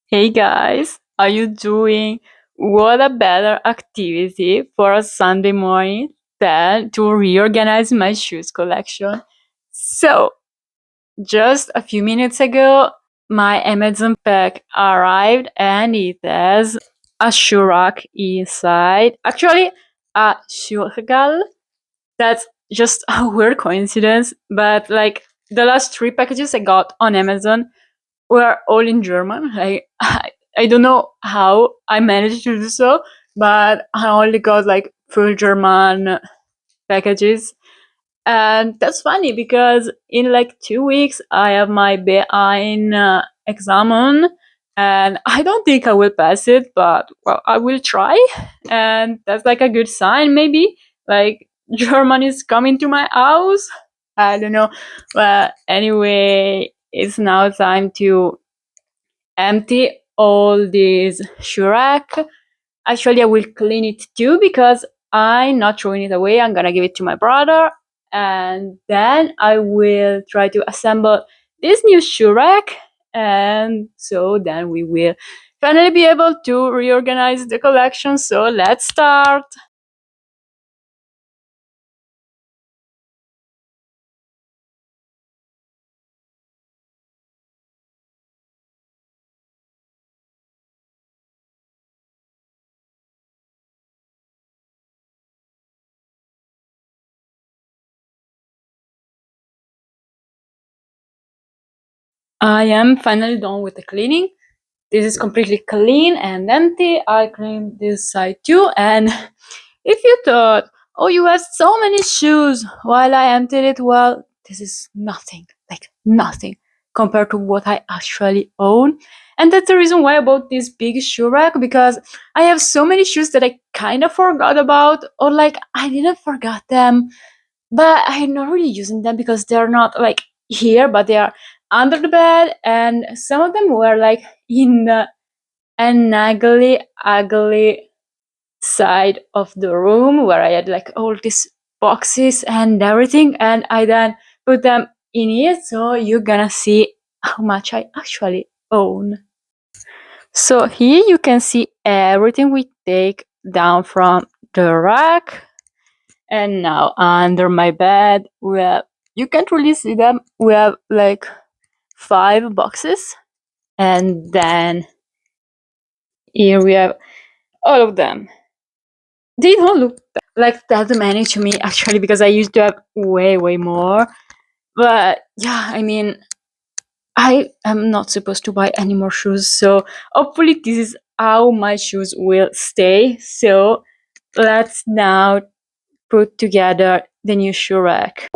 Hey guys, are you doing? What a better activity for a Sunday morning than to reorganize my shoes collection. So, just a few minutes ago, my Amazon pack arrived and it has a shoe rack inside. Actually, a shoe regal. That's just a weird coincidence, but like the last three packages I got on Amazon were all in German. Like I don't know how I managed to do so, but I only got like full German packages. And that's funny because in like 2 weeks I have my B1 exam, and I don't think I will pass it, but well, I will try. And that's like a good sign, maybe. Like German is coming to my house. I don't know. But anyway, it's now time to empty all this shoe rack. Actually, I will clean it too because I'm not throwing it away. I'm gonna give it to my brother, and then I will try to assemble this new shoe rack. And so then we will finally be able to reorganize the collection. So let's start. I am finally done with the cleaning. This is completely clean and empty. I cleaned this side too. And if you thought, oh, you have so many shoes while I emptied it, well, this is nothing, like nothing compared to what I actually own. And that's the reason why I bought this big shoe rack, because I have so many shoes that I kind of forgot about, or like I didn't forget them, but I'm not really using them because they're not like here, but they are under the bed, and some of them were like in the an ugly side of the room where I had like all these boxes and everything, and I then put them in here, so you're gonna see how much I actually own. So here you can see everything we take down from the rack. And now under my bed, we have, you can't really see them, we have like 5 boxes. And then here we have all of them. They don't look like that many to me actually, because I used to have way more. But yeah, I mean, I am not supposed to buy any more shoes, so hopefully this is how my shoes will stay. So let's now put together the new shoe rack.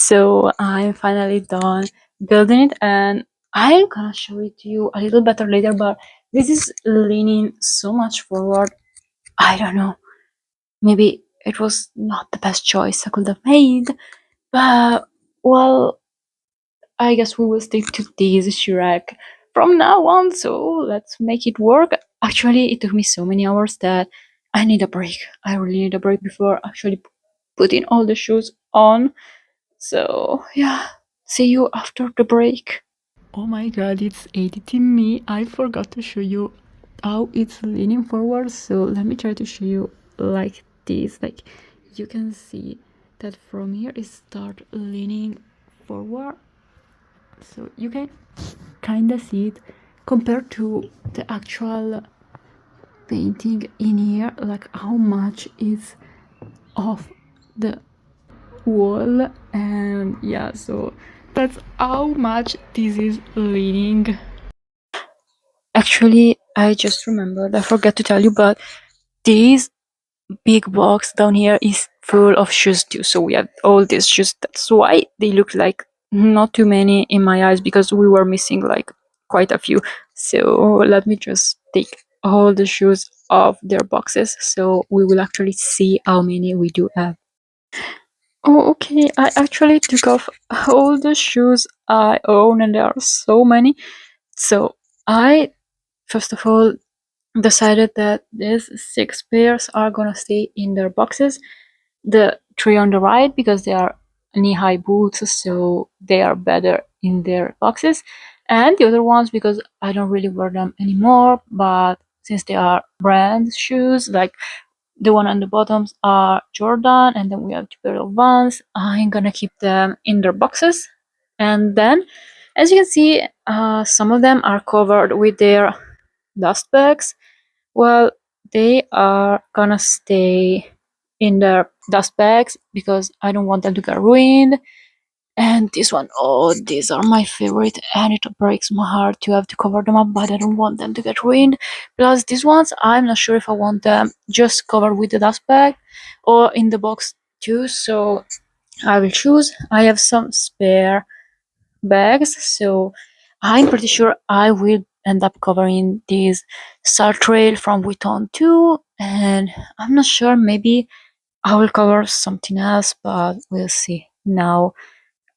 So I'm finally done building it, and I'm gonna show it to you a little better later, but this is leaning so much forward. I don't know, maybe it was not the best choice I could have made, but Well, I guess we will stick to this Shrek from now on, so let's make it work. Actually, it took me so many hours that I need a break. I really need a break before actually putting all the shoes on. So, yeah, see you after the break. Oh my god, it's editing me. I forgot to show you how it's leaning forward. So let me try to show you like this. Like you can see that from here it start leaning forward. So you can kind of see it compared to the actual painting in here, like how much is off the wall. And yeah, so that's how much this is leaning. Actually, I just remembered, I forgot to tell you, but this big box down here is full of shoes too. So we have all these shoes. That's why they look like not too many in my eyes, because we were missing like quite a few. So let me just take all the shoes off their boxes so we will actually see how many we do have. Oh, okay. I actually took off all the shoes I own, and there are so many. So I, first of all, decided that these 6 pairs are gonna stay in their boxes. The 3 on the right because they are knee-high boots, so they are better in their boxes. And the other ones because I don't really wear them anymore, but since they are brand shoes, like the one on the bottoms are Jordan, and then we have 2 pair of Vans. I'm gonna keep them in their boxes. And then, as you can see, some of them are covered with their dust bags. Well, they are gonna stay in their dust bags because I don't want them to get ruined. And this one, oh, these are my favorite, and it breaks my heart to have to cover them up, but I don't want them to get ruined. Plus, these ones, I'm not sure if I want them just covered with the dust bag or in the box too, so I will choose. I have some spare bags, so I'm pretty sure I will end up covering this Star Trail from Vuitton too, and I'm not sure, maybe I will cover something else, but we'll see. Now,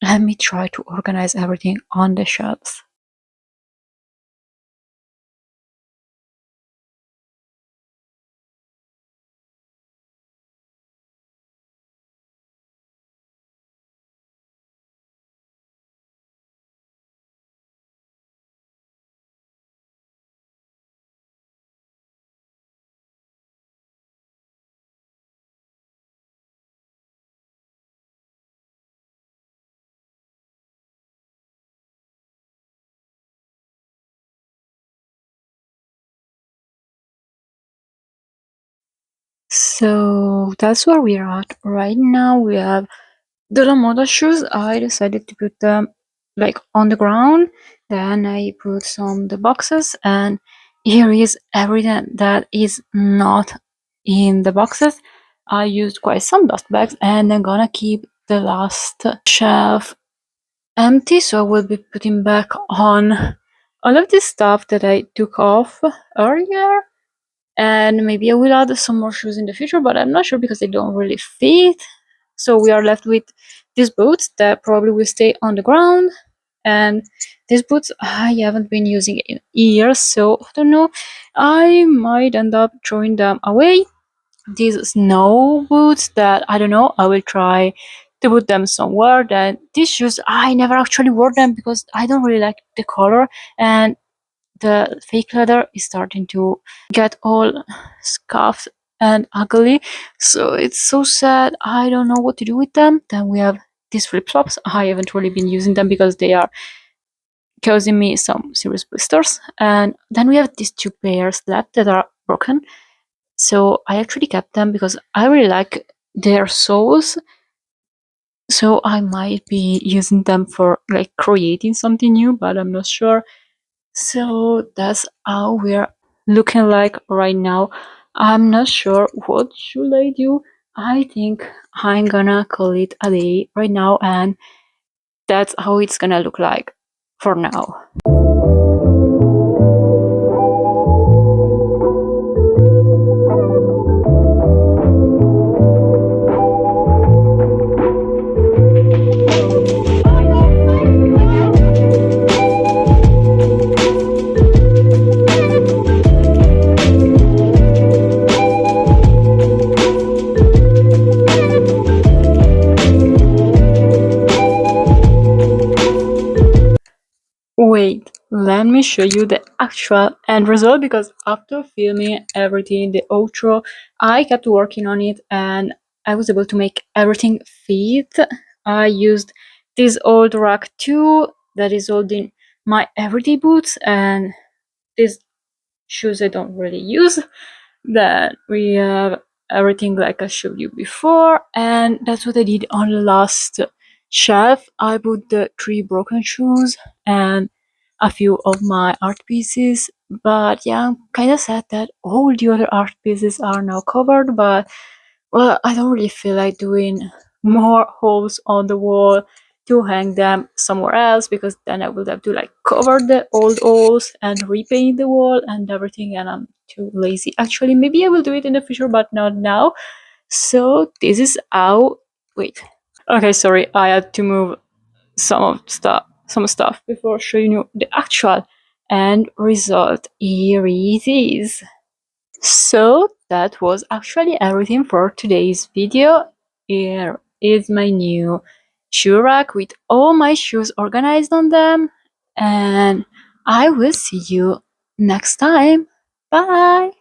let me try to organize everything on the shelves. So that's where we are at right now. We have the Lamoda shoes. I decided to put them like on the ground. Then I put some the boxes, and here is everything that is not in the boxes. I used quite some dust bags, and I'm gonna keep the last shelf empty. So I will be putting back on all of this stuff that I took off earlier, and maybe I will add some more shoes in the future, but I'm not sure because they don't really fit. So we are left with these boots that probably will stay on the ground, and these boots I haven't been using in years, so I don't know, I might end up throwing them away. These snow boots that I don't know, I will try to put them somewhere. Then these shoes I never actually wore them because I don't really like the color, and the fake leather is starting to get all scuffed and ugly, so it's so sad. I don't know what to do with them. Then we have these flip-flops. I haven't really been using them because they are causing me some serious blisters. And then we have these 2 pairs left that are broken, so I actually kept them because I really like their soles, so I might be using them for like creating something new, but I'm not sure. So that's how we're looking like right now. I'm not sure what should I do. I think I'm gonna call it a day right now, and that's how it's gonna look like for now. let me show you the actual end result, because after filming everything, the outro, I kept working on it and I was able to make everything fit. I used this old rack too that is holding my everyday boots, and these shoes I don't really use. Then we have everything like I showed you before, and that's what I did on the last shelf. I put the 3 broken shoes and a few of my art pieces. But yeah, I'm kind of sad that all the other art pieces are now covered, but well, I don't really feel like doing more holes on the wall to hang them somewhere else, because then I would have to like cover the old holes and repaint the wall and everything, and I'm too lazy. Actually, maybe I will do it in the future, but not now. So this is how. Wait. Okay, sorry. I had to move some stuff before showing you the actual end result. Here it is. So that was actually everything for today's video. Here is my new shoe rack with all my shoes organized on them, and I will see you next time. Bye!